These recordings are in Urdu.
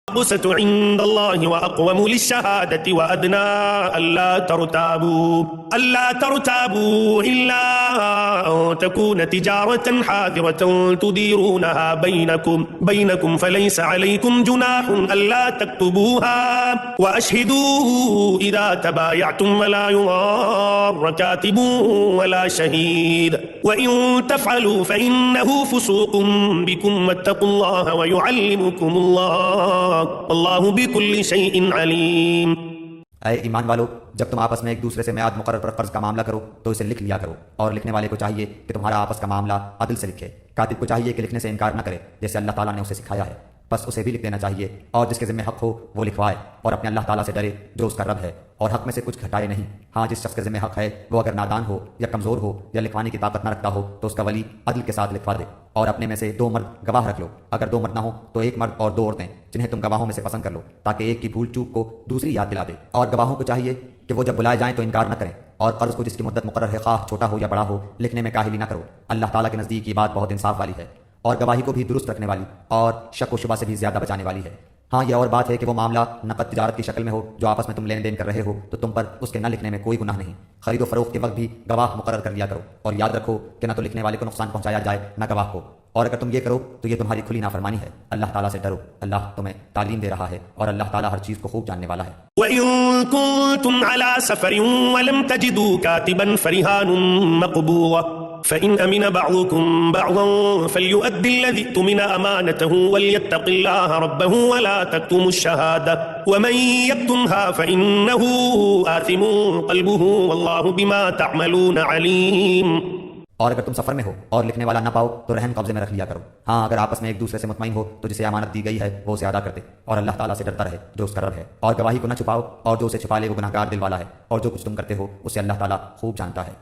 أقسط عند الله وأقوم للشهادة وأدنى ألا ترتابوا إلا أن تكون تجارة حاضرة تديرونها بينكم فليس عليكم جناح ألا تكتبوها وأشهدوا إذا تبايعتم ولا يضار كاتب ولا شهيد وإن تفعلوا فإنه فسوق بكم واتقوا الله ويعلمكم الله اللہ بکل شیء علیم۔ اے ایمان والو، جب تم آپس میں ایک دوسرے سے میعاد مقرر پر قرض کا معاملہ کرو تو اسے لکھ لیا کرو، اور لکھنے والے کو چاہیے کہ تمہارا آپس کا معاملہ عدل سے لکھے۔ کاتب کو چاہیے کہ لکھنے سے انکار نہ کرے جیسے اللہ تعالیٰ نے اسے سکھایا ہے، بس اسے بھی لکھ دینا چاہیے، اور جس کے ذمہ حق ہو وہ لکھوائے، اور اپنے اللہ تعالیٰ سے ڈرے جو اس کا رب ہے، اور حق میں سے کچھ گھٹائے نہیں۔ ہاں، جس شخص کے ذمہ حق ہے وہ اگر نادان ہو یا کمزور ہو یا لکھوانے کی طاقت نہ رکھتا ہو تو اس کا ولی عدل کے ساتھ لکھوا دے، اور اپنے میں سے 2 مرد گواہ رکھ لو۔ اگر 2 مرد نہ ہو تو 1 مرد اور 2 عورتیں جنہیں تم گواہوں میں سے پسند کر لو، تاکہ ایک کی بھول چوک کو دوسری یاد دلا دے۔ اور گواہوں کو چاہیے کہ وہ جب بلائے جائیں تو انکار نہ کریں، اور قرض کو جس کی مدت مقرر ہے خواہ چھوٹا ہو یا بڑا ہو لکھنے میں کاہلی نہ کرو۔ اللہ تعالیٰ کے نزدیک یہ بات بہت انصاف والی ہے، اور گواہی کو بھی درست رکھنے والی اور شک و شبہ سے بھی زیادہ بچانے والی ہے۔ ہاں، یہ اور بات ہے کہ وہ معاملہ نقد تجارت کی شکل میں ہو جو آپس میں تم لین دین کر رہے ہو تو تم پر اس کے نہ لکھنے میں کوئی گناہ نہیں۔ خرید و فروخت کے وقت بھی گواہ مقرر کر لیا کرو، اور یاد رکھو کہ نہ تو لکھنے والے کو نقصان پہنچایا جائے نہ گواہ کو، اور اگر تم یہ کرو تو یہ تمہاری کھلی نافرمانی ہے۔ اللہ تعالیٰ سے ڈرو، اللہ تمہیں تعلیم دے رہا ہے، اور اللہ تعالیٰ ہر چیز کو خوب جاننے والا ہے۔ وَإِن كُنتُمْ عَلَى سَفَرٍ وَلَمْ تَجِدُوا كَاتِبًا فَرِهَانٌ مَّقْبُوضَةٌ فَإِنْ أَمِنَ بَعْضُكُمْ بَعْضًا فَلْيُؤَدِّ الَّذِي اؤْتُمِنَ أَمَانَتَهُ وَلْيَتَّقِ اللَّهَ رَبَّهُ وَلَا تَكْتُمُوا الشَّهَادَةَ وَمَن يَكْتُمْهَا فَإِنَّهُ آثِمٌ قَلْبُهُ وَاللَّهُ بِمَا تَعْمَلُونَ عَلِيمٌ۔ اور اگر تم سفر میں ہو اور لکھنے والا نہ پاؤ تو رہن قبضے میں رکھ لیا کرو۔ ہاں، اگر آپس میں ایک دوسرے سے مطمئن ہو تو جسے امانت دی گئی ہے وہ اسے ادا کر دے، اور اللہ تعالیٰ سے ڈرتا رہے جو اس کا رب ہے۔ اور گواہی کو نہ چھپاؤ، اور جو اسے چھپا لے وہ گناہگار دل والا ہے، اور جو کچھ تم کرتے ہو اسے اللہ تعالیٰ خوب جانتا ہے۔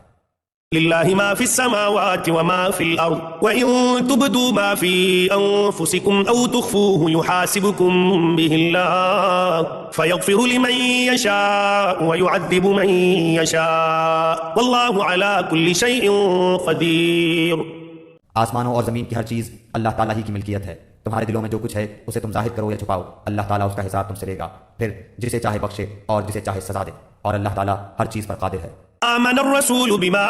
للہ ما فی السماوات وما فی الارض وَإِن تُبْدُوا مَا فِي أَنفُسِكُمْ أَوْ تُخْفُوهُ يُحَاسِبْكُم بِهِ اللَّهُ فَيَغْفِرُ لِمَن يَشَاءُ وَيُعَذِّبُ مَن يَشَاءُ وَاللَّهُ عَلَى كُلِّ شَيْءٍ قَدِيرٌ۔ آسمانوں اور زمین کی ہر چیز اللہ تعالیٰ ہی کی ملکیت ہے۔ تمہارے دلوں میں جو کچھ ہے اسے تم ظاہر کرو یا چھپاؤ، اللہ تعالیٰ اس کا حساب تم سے لے گا، پھر جسے چاہے بخشے اور جسے چاہے سزا دے، اور اللہ تعالیٰ ہر چیز پر قادر ہے۔ آمن الرسول بما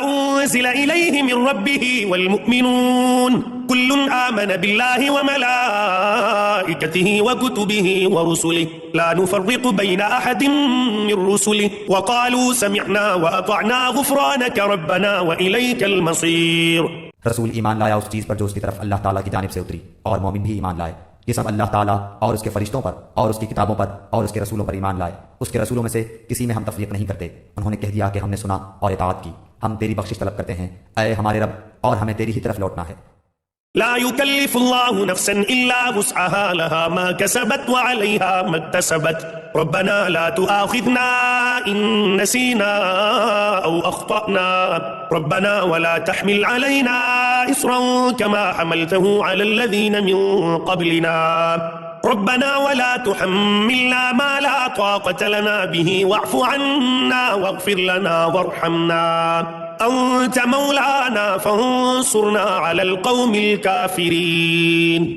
أنزل إليه من ربه والمؤمنون كل آمن بالله وملائكته وكتبه ورسله لا نفرق بين أحد من رسله وقالوا سمعنا وأطعنا غفرانك ربنا وإليك المصير۔ رسول ایمان لایا اس چیز پر جو اس کی طرف اللہ تعالیٰ کی جانب سے اتری، اور مومن بھی ایمان لائے۔ یہ سب اللہ تعالیٰ اور اس کے فرشتوں پر اور اس کی کتابوں پر اور اس کے رسولوں پر ایمان لائے۔ اس کے رسولوں میں سے کسی میں ہم تفریق نہیں کرتے۔ انہوں نے کہہ دیا کہ ہم نے سنا اور اطاعت کی، ہم تیری بخشش طلب کرتے ہیں اے ہمارے رب، اور ہمیں تیری ہی طرف لوٹنا ہے۔ لا يكلف الله نفسا إلا وسعها لها ما كسبت وعليها ما اكتسبت ربنا لا تؤاخذنا إن نسينا أو أخطأنا ربنا ولا تحمل علينا إصرا كما حملته على الذين من قبلنا ربنا ولا تحملنا ما لا طاقة لنا به واعف عنا واغفر لنا وارحمنا أنت مولانا فانصرنا على القوم الكافرين۔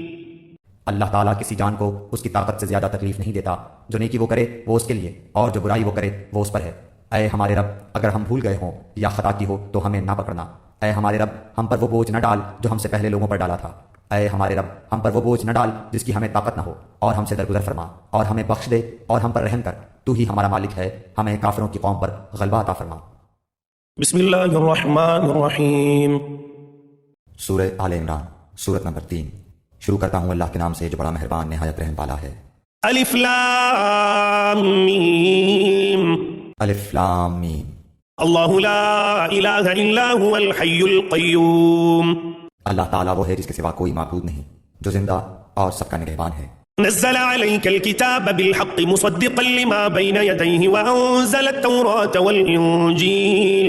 اللہ تعالیٰ کسی جان کو اس کی طاقت سے زیادہ تکلیف نہیں دیتا، جو نیکی وہ کرے وہ اس کے لیے، اور جو برائی وہ کرے وہ اس پر ہے۔ اے ہمارے رب، اگر ہم بھول گئے ہوں یا خطا کی ہو تو ہمیں نہ پکڑنا۔ اے ہمارے رب، ہم پر وہ بوجھ نہ ڈال جو ہم سے پہلے لوگوں پر ڈالا تھا۔ اے ہمارے رب، ہم پر وہ بوجھ نہ ڈال جس کی ہمیں طاقت نہ ہو، اور ہم سے درگزر فرما، اور ہمیں بخش دے، اور ہم پر رحم کر، تو ہی ہمارا مالک ہے، ہمیں کافروں کی قوم پر غلبہ عطا فرما۔ بسم اللہ الرحمن الرحیم۔ سورہ آل عمران، سورت نمبر 3۔ شروع کرتا ہوں اللہ کے نام سے جو بڑا مہربان نہایت رحم والا ہے۔ الف لام میم۔ الف لام میم۔ اللہ لا الہ الا هو الحی القیوم۔ اللہ تعالیٰ وہ ہے جس کے سوا کوئی معبود نہیں، جو زندہ اور سب کا نگہبان ہے۔ نزل عليك الكتاب بالحق مصدقا لما بين يديه وأنزل التوراة والإنجيل۔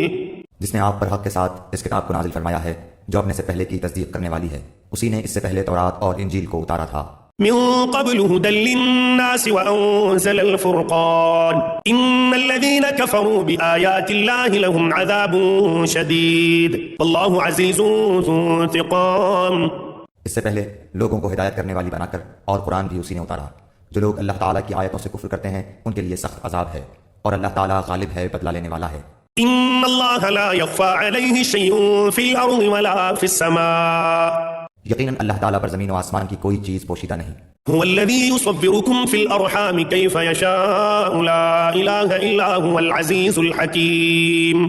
جس نے آپ پر حق کے ساتھ اس کتاب کو نازل فرمایا ہے جو اپنے سے پہلے کی تصدیق کرنے والی ہے، اسی نے اس سے پہلے تورات اور انجیل کو اتارا تھا۔ من قبل هدى للناس وأنزل الفرقان إن الذين كفروا بآيات الله لهم عذاب شديد والله عزيز ذو انتقام۔ اس سے پہلے لوگوں کو ہدایت کرنے والی بنا کر اور قرآن بھی اسی نے اتارا۔ جو لوگ اللہ تعالیٰ کی آیتوں سے کفر کرتے ہیں ان کے لیے سخت عذاب ہے، اور اللہ تعالیٰ غالب ہے، بدلہ لینے والا ہے۔ إن الله لا يخفى عليه شيء في الأرض ولا في السماء یقیناً اللہ تعالیٰ پر زمین و آسمان کی کوئی چیز پوشیدہ نہیں۔ هو الذي يصوركم في الأرحام كيف يشاء لا إله إلا هو العزيز الحكيم۔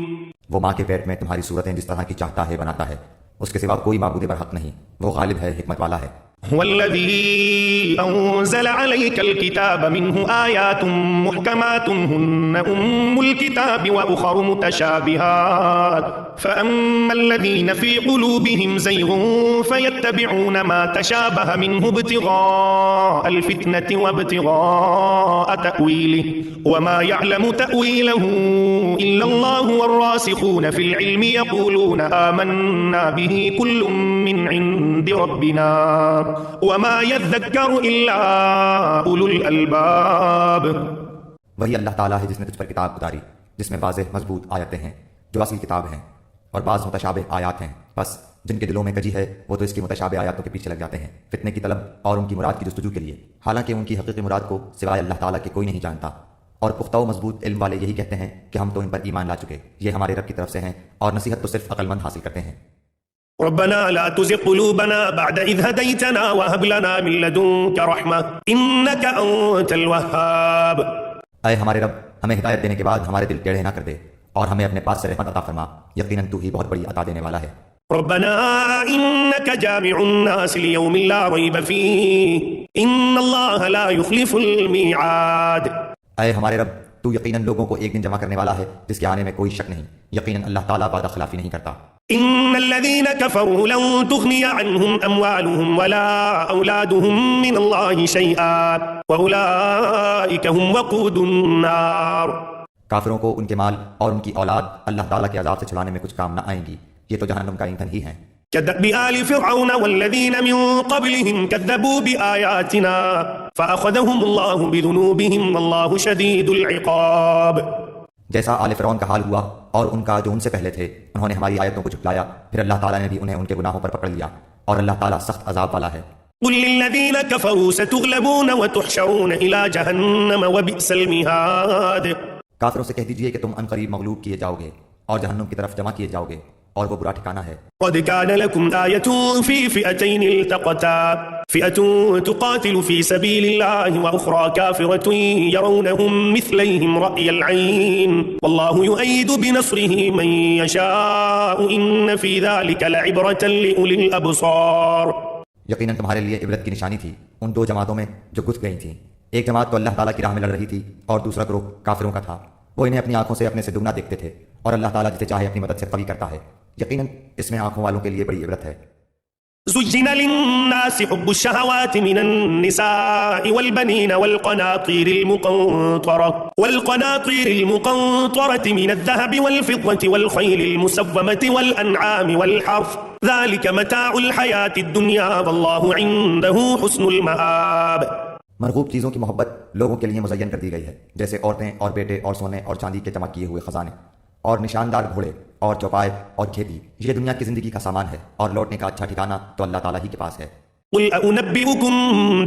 وہ ماں کے پیٹ میں تمہاری صورتیں جس طرح کی چاہتا ہے بناتا ہے، اس کے سوا کوئی معبود برحق نہیں، وہ غالب ہے، حکمت والا ہے۔ هو الذي أنزل عليك الكتاب منه آيات محكمات هن أم الكتاب وأخر متشابهات فأما الذين في قلوبهم زيغ فيتبعون ما تشابه منه ابتغاء الفتنة وابتغاء تأويله وما يعلم تأويله إلا الله والراسخون في العلم يقولون آمنا به كل من عند ربنا وما يذكر الا اولو الالباب۔ وہی اللہ تعالیٰ ہے جس نے تجھ پر کتاب اتاری جس میں واضح مضبوط آیتیں ہیں جو اصل کتاب ہیں، اور بعض متشابہ آیات ہیں، بس جن کے دلوں میں کجی ہے وہ تو اس کی متشابہ آیاتوں کے پیچھے لگ جاتے ہیں فتنے کی طلب اور ان کی مراد کی جستجو کے لیے، حالانکہ ان کی حقیقی مراد کو سوائے اللہ تعالیٰ کے کوئی نہیں جانتا۔ اور پختہ و مضبوط علم والے یہی کہتے ہیں کہ ہم تو ان پر ایمان لا چکے، یہ ہمارے رب کی طرف سے ہیں، اور نصیحت تو صرف عقل مند حاصل کرتے ہیں۔ ربنا لا تزغ قلوبنا بعد إذ هديتنا وهب لنا من لدنك رحمة إنك أنت الوهاب۔ اے ہمارے رب، ہمیں ہدایت دینے کے بعد ہمارے دل ٹیڑھے نہ کر دے، اور ہمیں اپنے پاس سے رحمت عطا فرما، یقیناً تو ہی بہت بڑی عطا دینے والا ہے۔ ربنا إنك جامع الناس ليوم لا ريب فيه إن الله لا يخلف الميعاد۔ اے ہمارے رب، تو یقیناً لوگوں کو ایک دن جمع کرنے والا ہے جس کے آنے میں کوئی شک نہیں، یقیناً اللہ تعالیٰ وعدہ خلافی نہیں کرتا۔ إن الذين كفروا لن تغني عنهم أموالهم ولا أولادهم من الله شيئا وأولئك هم وقود النار۔ کافروں کو ان کے مال اور ان کی اولاد اللہ تعالیٰ کے عذاب سے چھڑانے میں کچھ کام نہ آئیں گی، یہ تو جہنم کا ایندھن ہی ہیں۔ كدأب آل فرعون والذين من قبلهم كذبوا بآياتنا فأخذهم الله بذنوبهم والله شديد العقاب۔ جیسا آل فرعون کا حال ہوا اور ان کا جو ان سے پہلے تھے، انہوں نے ہماری آیتوں کو جھٹلایا، پھر اللہ تعالیٰ نے بھی انہیں ان کے گناہوں پر پکڑ لیا، اور اللہ تعالیٰ سخت عذاب والا ہے۔ قل للذين كفروا ستغلبون وتحشرون إلى جهنم وبئس المهاد۔ کافروں سے کہہ دیجئے کہ تم عنقریب مغلوب کیے جاؤ گے اور جہنم کی طرف جمع کیے جاؤ گے، اور وہ برا ٹھکانہ ہے۔ قد كان لكم آية في فئتين التقتا فئة تقاتل في سبيل الله وأخرى كافرة يرونهم مثليهم رأي العين والله يؤيد بنصره من يشاء إن في ذلك لعبرة لأولي الأبصار۔ یقیناً تمہارے لیے عبرت کی نشانی تھی ان دو جماعتوں میں جو گزر گئی تھیں، ایک جماعت تو اللہ تعالیٰ کی راہ میں لڑ رہی تھی اور دوسرا گروہ کافروں کا تھا، وہ انہیں اپنی آنکھوں سے اپنے سے دگنا دیکھتے تھے، اور اللہ تعالیٰ جسے چاہے اپنی مدد سے قوی کرتا ہے، یقیناً اس میں آنکھوں والوں کے لیے بڑی عبرت ہے۔ زين للناس حب الشهوات من النساء والبنين والقناطير المقنطرة من الذهب والفضة والخيل المسومة والأنعام والحرث ذلك متاع الحياة الدنيا والله عنده حسن المآب۔ مرغوب چیزوں کی محبت لوگوں کے لیے مزین کر دی گئی ہے، جیسے عورتیں اور بیٹے اور سونے اور چاندی کے جمع کیے ہوئے خزانے اور نشاندار گھوڑے اور چوپائے اور کھیتی، یہ دنیا کی زندگی کا سامان ہے، اور لوٹنے کا اچھا ٹھکانہ تو اللہ تعالیٰ ہی کے پاس ہے۔ قل أنبئكم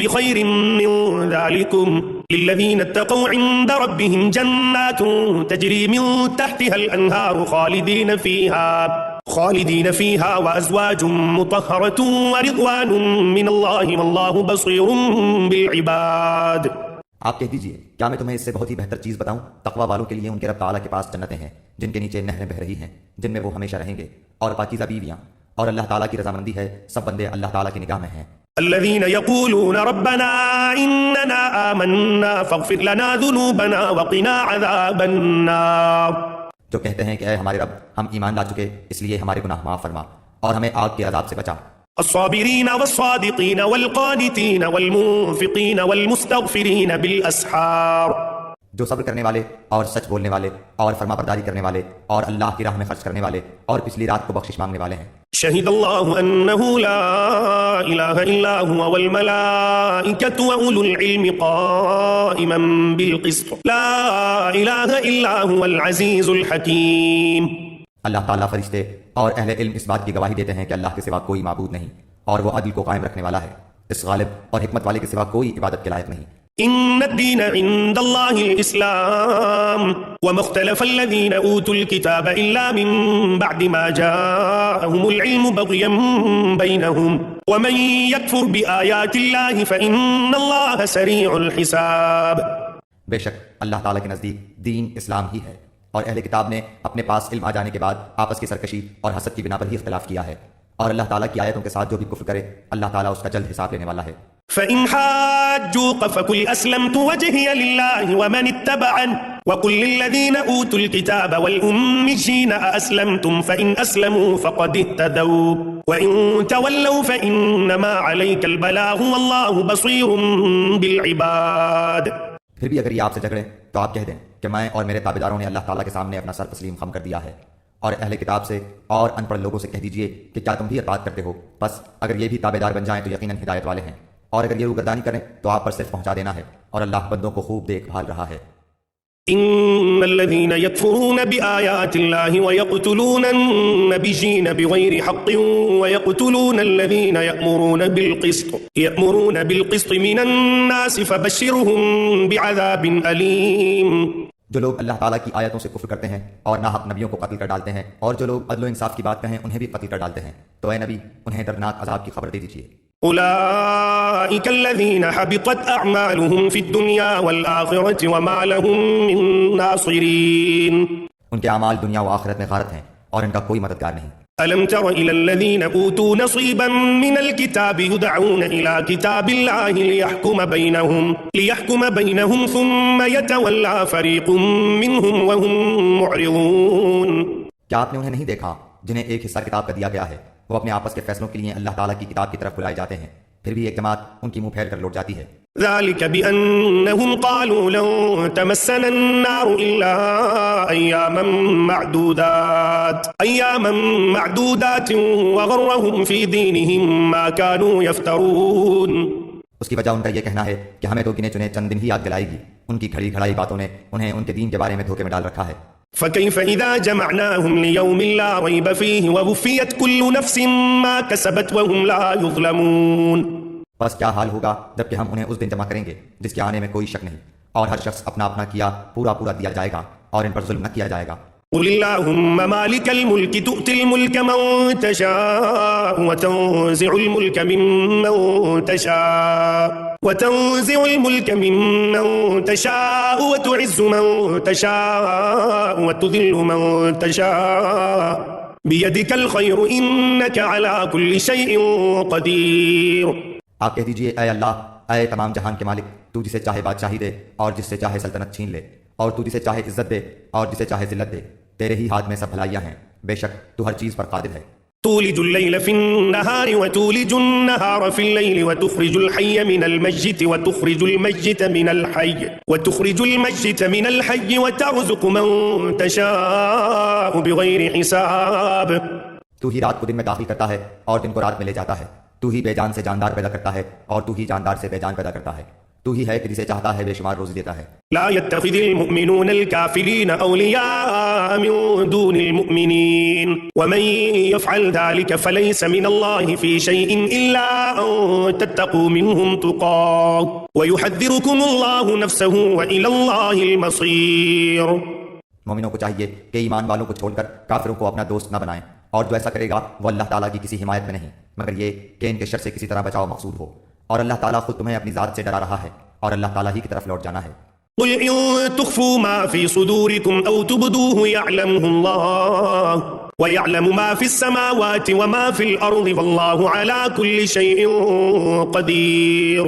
بخير من ذلكم للذين اتقوا عند ربهم جنات تجري من تحتها الأنهار خالدين فيها وأزواج مطهرة ورضوان من الله والله بصير بالعباد۔ آپ کہہ دیجئے کیا میں تمہیں اس سے بہت ہی بہتر چیز بتاؤں؟ تقوی والوں کے لیے ان کے رب تعالیٰ کے پاس جنتیں ہیں جن کے نیچے نہریں بہہ رہی ہیں، جن میں وہ ہمیشہ رہیں گے، اور پاکیزہ بیویاں، اور اللہ تعالیٰ کی رضامندی ہے، سب بندے اللہ تعالیٰ کی نگاہ میں ہیں۔ الذين يقولون ربنا إننا آمنا فاغفر لنا ذنوبنا وقنا عذاب النار۔ جو کہتے ہیں کہ اے ہمارے رب، ہم ایمان لا چکے، اس لیے ہمارے گناہ معاف فرما اور ہمیں آگ کے عذاب سے بچا۔ الصابرين والصادقين والقانتين والمنفقين والمستغفرين بالأسحار۔ جو صبر کرنے والے اور سچ بولنے والے اور فرما برداری کرنے والے اور اللہ کی راہ میں خرچ کرنے والے اور پچھلی رات کو بخشش مانگنے والے ہیں۔ شهد الله أنه لا إله إلا هو والملائكة وأولو العلم قائما بالقسط لا إله إلا هو العزيز الحكيم۔ اللہ تعالیٰ، فرشتے اور اہل علم اس بات کی گواہی دیتے ہیں کہ اللہ کے سوا کوئی معبود نہیں، اور وہ عدل کو قائم رکھنے والا ہے، اس غالب اور حکمت والے کے سوا کوئی عبادت کے لائق نہیں۔ إن الدين عند الله الإسلام وما اختلف الذين أوتوا الكتاب إلا من بعد ما جاءهم العلم بغيا بينهم ومن يكفر بآيات الله فإن الله سريع الحساب. بے شک اللہ تعالیٰ کے نزدیک دین اسلام ہی ہے، اور اہل کتاب نے اپنے پاس علم آ جانے کے بعد آپس کی سرکشی اور حسد کی بنا پر ہی اختلاف کیا ہے، اور اللہ تعالیٰ کی آیتوں کے ساتھ جو بھی کفر کرے اللہ تعالیٰ اس کا جلد حساب لینے والا ہے. فإن حاجوك فقل أسلمت وجهي لله ومن اتبعني وقل للذين أوتوا الكتاب والأميين أأسلمتم فإن أسلموا فقد اهتدوا وإن تولوا فإنما عليك البلاغ والله بصير بالعباد. پھر بھی اگر یہ آپ سے جھگڑیں تو آپ کہہ دیں کہ میں اور میرے تابعداروں نے اللہ تعالیٰ کے سامنے اپنا سر تسلیم خم کر دیا ہے، اور اہل کتاب سے اور ان پڑھ لوگوں سے کہہ دیجئے کہ کیا تم بھی اطاعت کرتے ہو؟ بس اگر یہ بھی تابعدار بن جائیں تو یقیناً ہدایت والے ہیں، اور اگر یہ روگردانی کریں تو آپ پر صرف پہنچا دینا ہے، اور اللہ بندوں کو خوب دیکھ بھال رہا ہے. إن الذين يكفرون بآيات الله ويقتلون النبيين بغير حق ويقتلون الذين يأمرون بالقسط من الناس فبشرهم بعذاب أليم. جو لوگ اللہ تعالیٰ کی آیتوں سے کفر کرتے ہیں اور ناحق نبیوں کو قتل کر ڈالتے ہیں، اور جو لوگ عدل و انصاف کی بات کہیں انہیں بھی قتل کر ڈالتے ہیں، تو اے نبی انہیں دردناک عذاب کی خبر دے دیجیے. أولئك الذين حبطت أعمالهم في الدنيا والآخرة وما لهم من ناصرين. ان کے اعمال دنیا و آخرت میں غارت ہیں اور ان کا کوئی مددگار نہیں. ألم تر إلى الذين أوتوا نصيبا من الكتاب يدعون إلى كتاب الله ليحكم بينهم ثم يتولى فريق منهم وهم معرضون. کیا آپ نے انہیں نہیں دیکھا جنہیں ایک حصہ کتاب کا دیا گیا ہے؟ وہ اپنے آپس کے فیصلوں کے لیے اللہ تعالیٰ کی کتاب کی طرف بلائے جاتے ہیں، پھر بھی ایک جماعت ان کی منہ پھیر کر لوٹ جاتی ہے. ذلك بأنهم قالوا لن تمسنا النار إلا أياما معدودات وغرهم في دينهم ما كانوا يفترون. اس کی وجہ ان کا یہ کہنا ہے کہ ہمیں تو گنے چنے چند دن ہی یاد دلائے گی. ان کی کھڑی کھڑائی باتوں نے انہیں ان کے دین کے بارے میں دھوکے میں ڈال رکھا ہے. فكيف إذا جمعناهم ليوم لا ريب فيه ووفيت كل نفس ما كسبت وهم لا يظلمون. بس کیا حال ہوگا جبکہ ہم انہیں اس دن جمع کریں گے جس کے آنے میں کوئی شک نہیں، اور ہر شخص اپنا اپنا کیا پورا پورا دیا جائے گا اور ان پر ظلم نہ کیا جائے گا. قل اللهم مالك الملك تؤتي الملك من تشاء وتنزع الملك ممن تشاء وتعز من تشاء وتذل من تشاء بيدك الخير إنك على كل شيء قدير. آپ کہہ دیجئے اے اللہ، اے تمام جہان کے مالک، تو جسے چاہے بادشاہی دے اور جس سے چاہے سلطنت چھین لے، اور تو جسے چاہے عزت دے اور جسے چاہے ذلت دے، تیرے ہی ہاتھ میں سب بھلائیاں ہیں، بے شک تو ہر چیز پر قادر ہے. تولج الليل في النهار وتولج النهار في الليل وتخرج الحي من الميت وتخرج الميت من الحي وترزق من تشاء بغير حساب. تو ہی رات کو دن میں داخل کرتا ہے اور دن کو رات میں لے جاتا ہے. تو ہی بے جان سے جاندار پیدا کرتا ہے اور تو ہی جاندار سے بے جان پیدا کرتا ہے. تو ہی ہے کہ جسے چاہتا ہے بے شمار روزی دیتا ہے. لا يتخذ المؤمنون الكافرين أولياء من دون المؤمنين ومن يفعل ذلك فليس من الله في شيء إلا أن تتقوا منهم تقاه ويحذركم الله نفسه وإلى الله المصير. مومنوں کو چاہیے کہ ایمان والوں کو چھوڑ کر کافروں کو اپنا دوست نہ بنائیں، اور جو ایسا کرے گا وہ اللہ تعالیٰ کی کسی حمایت میں نہیں مگر یہ کہ ان کے شر سے کسی طرح بچاؤ مقصود ہو، اور اللہ تعالیٰ خود تمہیں اپنی ذات سے ڈرا رہا ہے اور اللہ تعالیٰ ہی کی طرف لوٹ جانا ہے. قل إن تخفوا ما في صدوركم أو تبدوه يعلمه الله ويعلم ما في السماوات وما في الأرض والله على كل شيء قدير.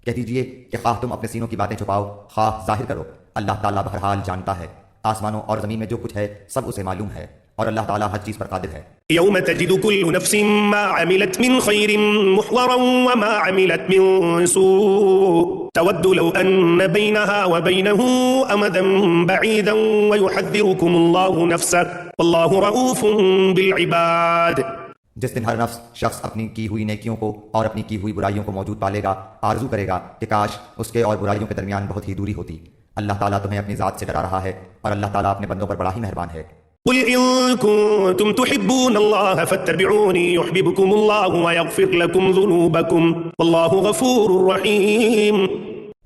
کہہ دیجئے کہ خواہ تم اپنے سینوں کی باتیں چھپاؤ خواہ ظاہر کرو، اللہ تعالیٰ بہرحال جانتا ہے. آسمانوں اور زمین میں جو کچھ ہے سب اسے معلوم ہے، اور اللہ تعالیٰ ہر چیز پر قادر ہے. يوم تجد كل نفس ما عملت من خير محضرا وما عملت من سوء تود لو أن بينها وبينه أمدا بعيدا ويحذركم الله نفسه والله رؤوف بالعباد. جس دن ہر نفس شخص اپنی کی ہوئی نیکیوں کو اور اپنی کی ہوئی برائیوں کو موجود پالے گا، آرزو کرے گا کہ کاش اس کے اور برائیوں کے درمیان بہت ہی دوری ہوتی. اللہ تعالیٰ تمہیں اپنی ذات سے ڈرا رہا ہے اور اللہ تعالیٰ اپنے بندوں پر بڑا ہی مہربان ہے. قل إن كنتم تحبون الله فاتبعوني يحببكم الله ويغفر لكم ذنوبكم والله غفور رحيم.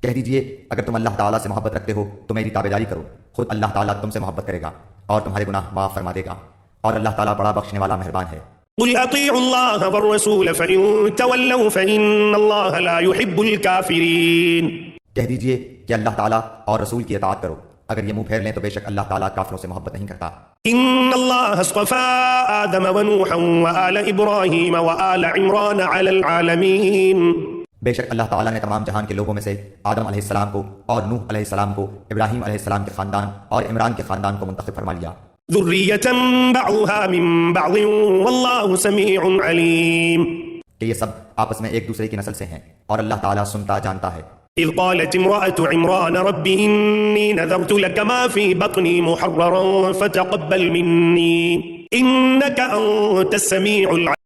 کہہ دیجئے اگر تم اللہ تعالیٰ سے محبت رکھتے ہو تو میری تابعداری کرو، خود اللہ تعالیٰ تم سے محبت کرے گا اور تمہارے گناہ معاف فرما دے گا، اور اللہ تعالیٰ بڑا بخشنے والا مہربان ہے۔ قل اطیعوا اللہ والرسول فإن تولوا فإن اللہ لا يحب الكافرین۔ کہہ دیجئے کہ اللہ تعالیٰ اور رسول کی اطاعت کرو، اگر یہ منہ پھیر لیں تو بے شک اللہ تعالیٰ کافروں سے محبت نہیں کرتا۔ ان اللہ اصطفى آدم ونوحا وآل ابراہیم وآل عمران علی العالمین۔ بے شک اللہ تعالیٰ نے تمام جہان کے لوگوں میں سے آدم علیہ السلام کو اور نوح علیہ السلام کو، ابراہیم علیہ السلام کے خاندان اور عمران کے خاندان کو منتخب فرما لیا۔ ذریة بعضها من بعض واللہ سمیع علیم۔ کہ یہ سب آپس میں ایک دوسرے کی نسل سے ہیں اور اللہ تعالیٰ سنتا جانتا ہے۔ اذ قالت امرأة عمران رب انی نذرت لك ما في بطنی محررا فتقبل منی انك انت السمیع العلیم۔